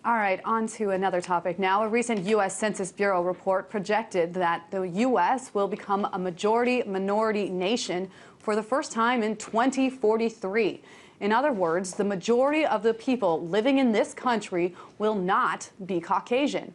All right, on to another topic now. A recent U.S. Census Bureau report projected that the U.S. will become a majority-minority nation for the first time in 2043. In other words, the majority of the people living in this country will not be Caucasian.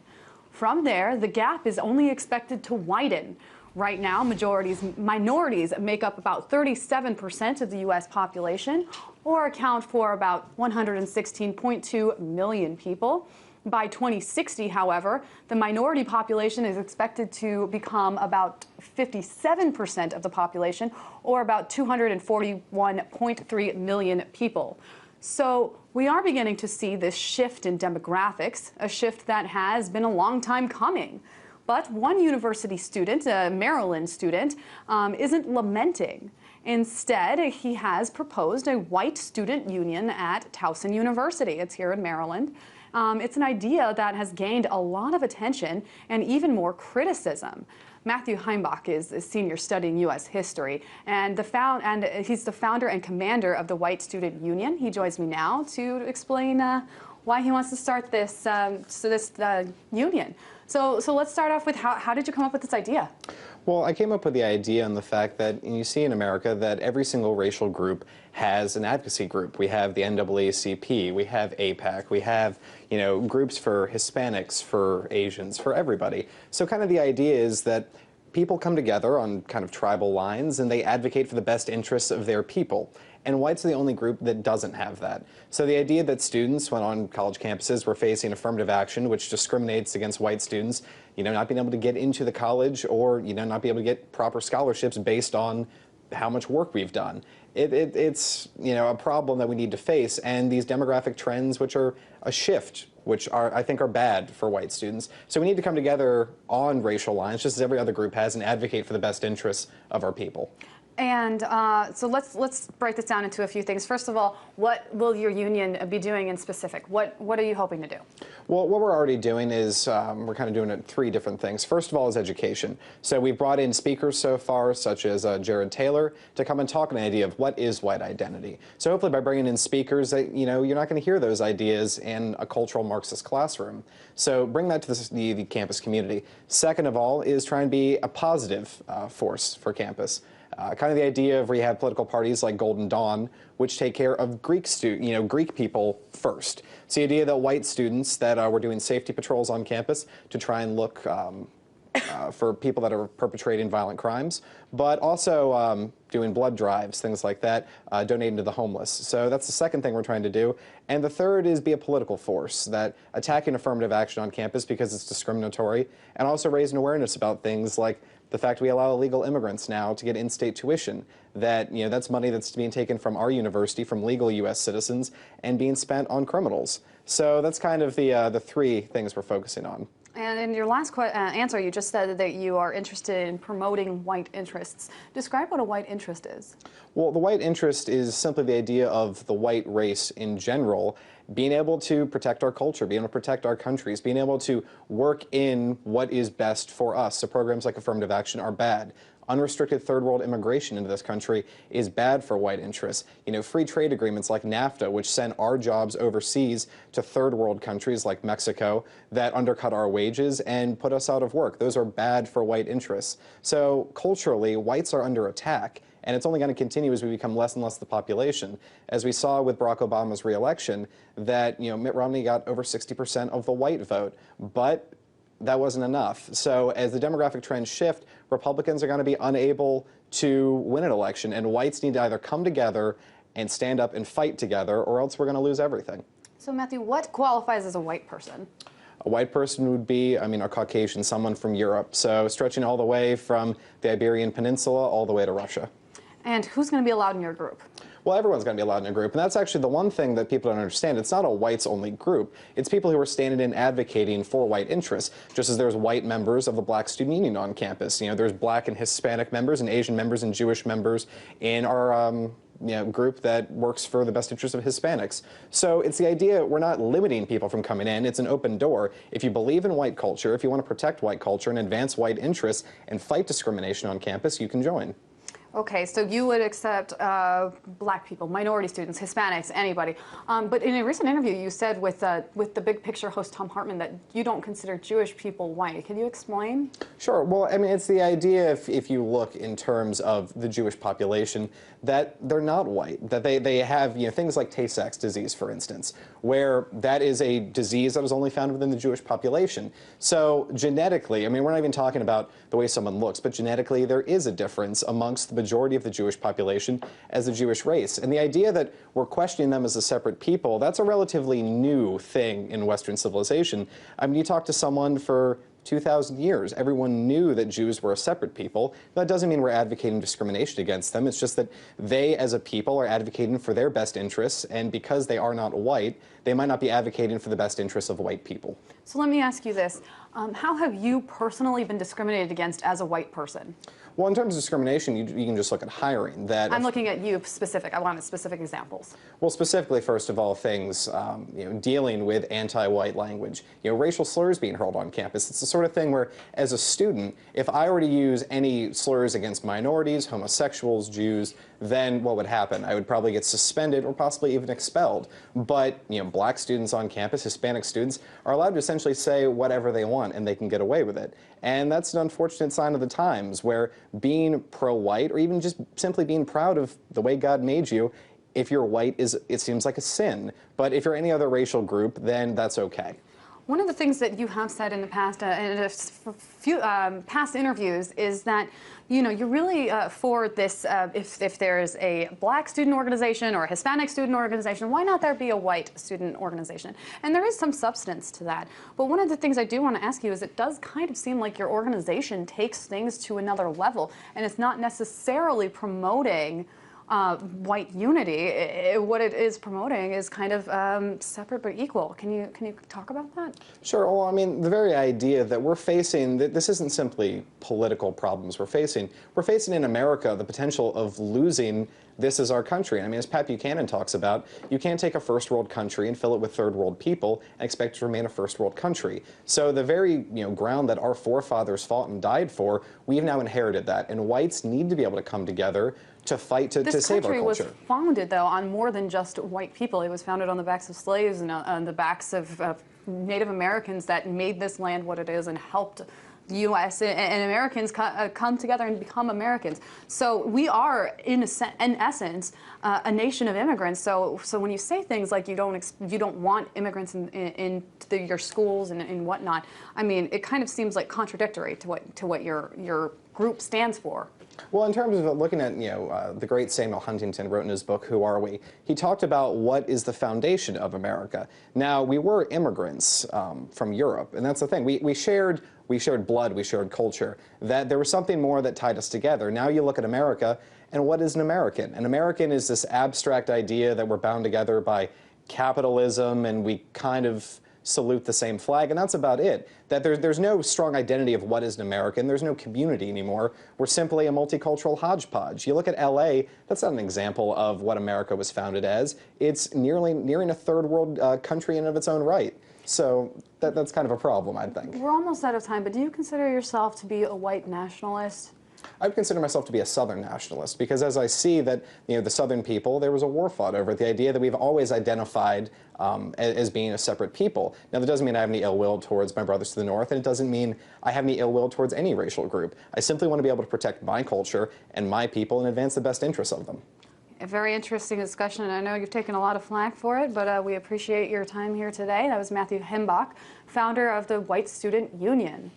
From there, the gap is only expected to widen. Right now, minorities make up about 37% of the U.S. population, or account for about 116.2 million people. By 2060, however, the minority population is expected to become about 57% of the population, or about 241.3 million people. So we are beginning to see this shift in demographics, a shift that has been a long time coming. But one university student, a Maryland student, isn't lamenting. Instead, he has proposed a white student union at Towson University. It's here in Maryland. It's an idea that has gained a lot of attention and even more criticism. Matthew Heimbach is a senior studying U.S. history, and he's the founder and commander of the White Student Union. He joins me now to explain why he wants to start this union. So let's start off with how did you come up with this idea? Well, I came up with the idea on the fact that you see in America that every single racial group has an advocacy group. We have the NAACP, we have AIPAC, we have, groups for Hispanics, for Asians, for everybody. So kind of the idea is that people come together on kind of tribal lines and they advocate for the best interests of their people. And whites are the only group that doesn't have that. So the idea that students, when on college campuses, were facing affirmative action, which discriminates against white students, not being able to get into the college or, not be able to get proper scholarships based on how much work we've done. It's, a problem that we need to face. And these demographic trends, which are a shift, which I think are bad for white students. So we need to come together on racial lines, just as every other group has, and advocate for the best interests of our people. And so let's break this down into a few things. First of all, what will your union be doing in specific? What are you hoping to do? Well, what we're already doing is we're kind of doing three different things. First of all is education. So we've brought in speakers so far, such as Jared Taylor, to come and talk an idea of what is white identity. So hopefully by bringing in speakers, that you're not going to hear those ideas in a cultural Marxist classroom. So bring that to the campus community. Second of all is try and be a positive force for campus. Kind of the idea of where you have political parties like Golden Dawn, which take care of Greek people first. It's the idea that white students that were doing safety patrols on campus to try and look for people that are perpetrating violent crimes, but also doing blood drives, things like that, donating to the homeless. So that's the second thing we're trying to do. And the third is be a political force, that attacking affirmative action on campus because it's discriminatory, and also raising awareness about things like the fact we allow illegal immigrants now to get in-state tuition, that that's money that's being taken from our university, from legal U.S. citizens, and being spent on criminals. So that's kind of the three things we're focusing on. And in your last answer, you just said that you are interested in promoting white interests. Describe what a white interest is. Well, the white interest is simply the idea of the white race in general being able to protect our culture, being able to protect our countries, being able to work in what is best for us. So programs like affirmative action are bad. Unrestricted third world immigration into this country is bad for white interests. Free trade agreements like NAFTA, which send our jobs overseas to third world countries like Mexico that undercut our wages and put us out of work. Those are bad for white interests. So culturally, whites are under attack. And it's only going to continue as we become less and less the population. As we saw with Barack Obama's re-election, that Mitt Romney got over 60% of the white vote, but that wasn't enough. So as the demographic trends shift, Republicans are going to be unable to win an election, and whites need to either come together and stand up and fight together, or else we're going to lose everything. So Matthew, what qualifies as a white person? A white person would be, a Caucasian, someone from Europe, so stretching all the way from the Iberian Peninsula all the way to Russia. And who's going to be allowed in your group? Well, everyone's going to be allowed in a group, and that's actually the one thing that people don't understand. It's not a whites-only group. It's people who are standing and advocating for white interests, just as there's white members of the Black Student Union on campus. There's Black and Hispanic members and Asian members and Jewish members in our group that works for the best interests of Hispanics. So it's the idea we're not limiting people from coming in. It's an open door. If you believe in white culture, if you want to protect white culture and advance white interests and fight discrimination on campus, you can join. Okay, so you would accept black people, minority students, Hispanics, anybody. But in a recent interview, you said with the Big Picture host Tom Hartman that you don't consider Jewish people white. Can you explain? Sure. Well, I mean, it's the idea, if you look in terms of the Jewish population, that they're not white, that they have, things like Tay-Sachs disease, for instance, where that is a disease that is only found within the Jewish population. So genetically, I mean, we're not even talking about the way someone looks, but genetically there is a difference amongst the majority of the Jewish population as the Jewish race. And the idea that we're questioning them as a separate people, that's a relatively new thing in Western civilization. I mean, you talk to someone for 2,000 years. Everyone knew that Jews were a separate people. That doesn't mean we're advocating discrimination against them. It's just that they, as a people, are advocating for their best interests, and because they are not white, they might not be advocating for the best interests of white people. So let me ask you this. How have you personally been discriminated against as a white person? Well, in terms of discrimination, you can just look at hiring. I'm looking at you specific. I wanted specific examples. Well, specifically, first of all, things dealing with anti-white language, racial slurs being hurled on campus. It's the sort of thing where, as a student, if I were to use any slurs against minorities, homosexuals, Jews, then what would happen? I would probably get suspended or possibly even expelled. But black students on campus, Hispanic students, are allowed to essentially say whatever they want, and they can get away with it. And that's an unfortunate sign of the times, where being pro-white, or even just simply being proud of the way God made you, if you're white, it seems like a sin. But if you're any other racial group, then that's okay. One of the things that you have said in the past, in a few past interviews, is that you're really for this. If there's a black student organization or a Hispanic student organization, why not there be a white student organization? And there is some substance to that. But one of the things I do want to ask you is, it does kind of seem like your organization takes things to another level, and it's not necessarily promoting white unity. What it is promoting is kind of separate but equal. Can you talk about that? Sure. Well, I mean, the very idea that we're facing, that this isn't simply political problems we're facing in America the potential of losing this as our country. I mean, as Pat Buchanan talks about, you can't take a first world country and fill it with third world people and expect it to remain a first world country. So the very ground that our forefathers fought and died for, we've now inherited that, and whites need to be able to come together to fight to save our culture. This country was founded, though, on more than just white people. It was founded on the backs of slaves and on the backs of Native Americans that made this land what it is and helped the U.S. and Americans come together and become Americans. So we are, in essence, a nation of immigrants. So when you say things like you don't want immigrants in your schools and whatnot, I mean, it kind of seems like contradictory to what your group stands for. Well, in terms of looking at, the great Samuel Huntington wrote in his book, Who Are We? He talked about what is the foundation of America. Now, we were immigrants from Europe, and that's the thing. We shared blood, we shared culture, that there was something more that tied us together. Now you look at America, and what is an American? An American is this abstract idea that we're bound together by capitalism, and we kind of salute the same flag, and that's about it. That there's no strong identity of what is an American. There's no community anymore. We're simply a multicultural hodgepodge. You look at LA, that's not an example of what America was founded as. It's nearing a third world country in and of its own right. So that's kind of a problem, I think. We're almost out of time, but do you consider yourself to be a white nationalist? I would consider myself to be a Southern nationalist, because as I see that the Southern people, there was a war fought over it. The idea that we've always identified as being a separate people. Now, that doesn't mean I have any ill will towards my brothers to the North, and it doesn't mean I have any ill will towards any racial group. I simply want to be able to protect my culture and my people and advance the best interests of them. A very interesting discussion, and I know you've taken a lot of flack for it, but we appreciate your time here today. That was Matthew Himbach, founder of the White Student Union.